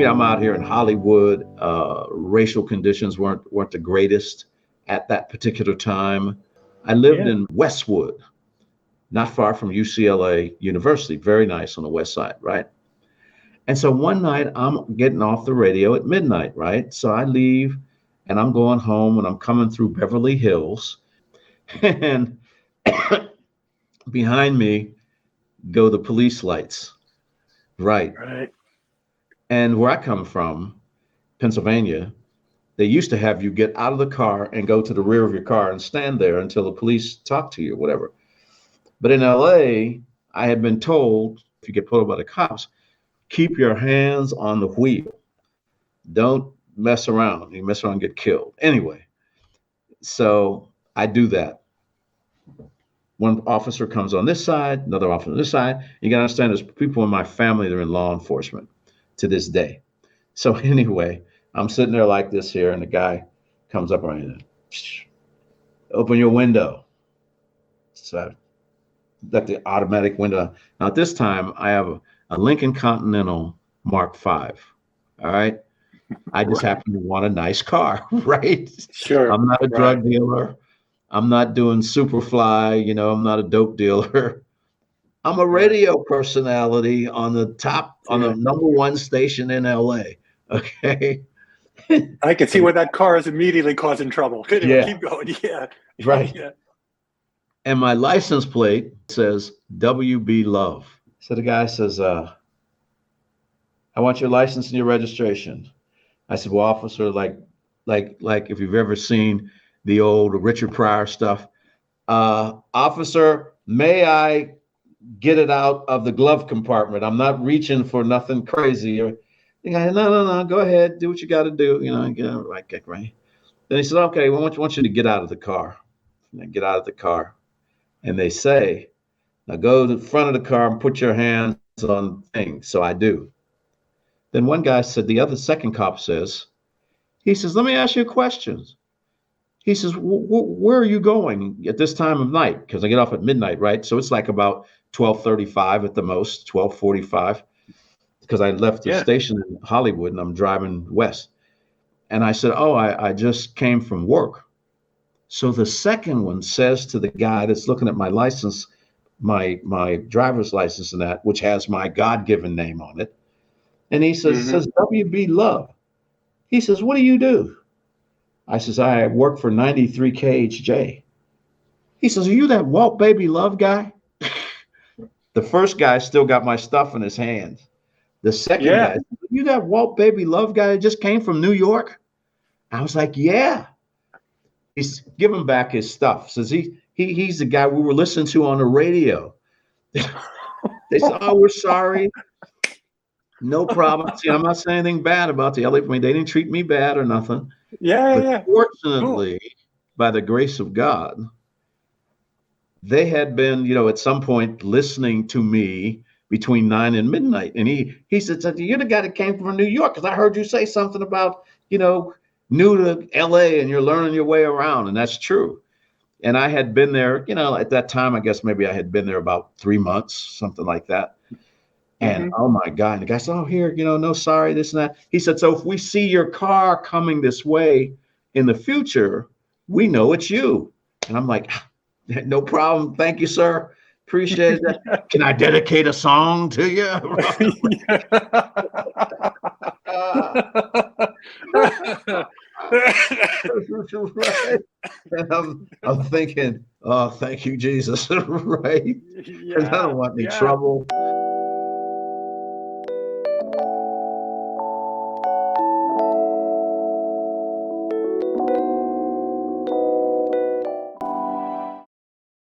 I'm out here in Hollywood. Racial conditions weren't the greatest at that particular time. I lived Yeah. in Westwood, not far from UCLA University, very nice on the west side, right? And so one night I'm getting off the radio at midnight, right? So I leave and I'm going home and I'm coming through Beverly Hills and behind me go the police lights, right? Right. And where I come from, Pennsylvania, they used to have you get out of the car and go to the rear of your car and stand there until the police talk to you or whatever. But in LA, I had been told if you get pulled over by the cops, keep your hands on the wheel. Don't mess around. You mess around and get killed. Anyway, so I do that. One officer comes on this side, another officer on this side. You got to understand there's people in my family that are in law enforcement to this day. So anyway, I'm sitting there like this here, and the guy comes up on me, open your window. So I let the automatic window. Now at this time, I have a Lincoln Continental Mark V. All right. I just Right. happen to want a nice car, right? Sure. I'm not a Right. drug dealer. I'm not doing Superfly. I'm not a dope dealer. I'm a Right. radio personality on the Yeah. number one station in LA. Okay. I can see where that car is immediately causing trouble. Anyway, Yeah, keep going. Yeah. right. Yeah. And my license plate says WB Love. So the guy says, I want your license and your registration. I said, well, officer, like if you've ever seen the old Richard Pryor stuff, officer, may I get it out of the glove compartment? I'm not reaching for nothing crazy. The guy, no, go ahead, do what you got to do. Right. Then he said, okay, I want you to get out of the car. And I get out of the car, and they say, now go to the front of the car and put your hands on things. So I do. Then one guy said, the other second cop says, he says, let me ask you a question. He says, where are you going at this time of night? Because I get off at midnight, right? So it's like about 12:35 at the most, 12:45, because I left the Yeah. station in Hollywood and I'm driving west. And I said, oh, I just came from work. So the second one says to the guy that's looking at my license, my driver's license and that, which has my God-given name on it. And he says, Mm-hmm. WB Love. He says, what do you do? I says, I work for 93 KHJ. He says, are you that Walt Baby Love guy? The first guy still got my stuff in his hand. The second Yeah. guy, you that Walt Baby Love guy that just came from New York? I was like, yeah. He's giving back his stuff. Says he's the guy we were listening to on the radio. They said, oh, we're sorry. No problem. See, I'm not saying anything bad about the LA. They didn't treat me bad or nothing. Yeah. But Yeah. fortunately, by the grace of God, they had been, at some point listening to me between 9 and midnight. And he said, you're the guy that came from New York because I heard you say something about, new to LA and you're learning your way around. And that's true. And I had been there, at that time, I guess maybe I had been there about 3 months, something like that. And Mm-hmm. oh my God, and the guy said, oh, here, no, sorry, this and that. He said, so if we see your car coming this way in the future, we know it's you. And I'm like, no problem. Thank you, sir. Appreciate it. Can I dedicate a song to you? Right. And I'm thinking, oh, thank you, Jesus. Right. Because I don't want any trouble.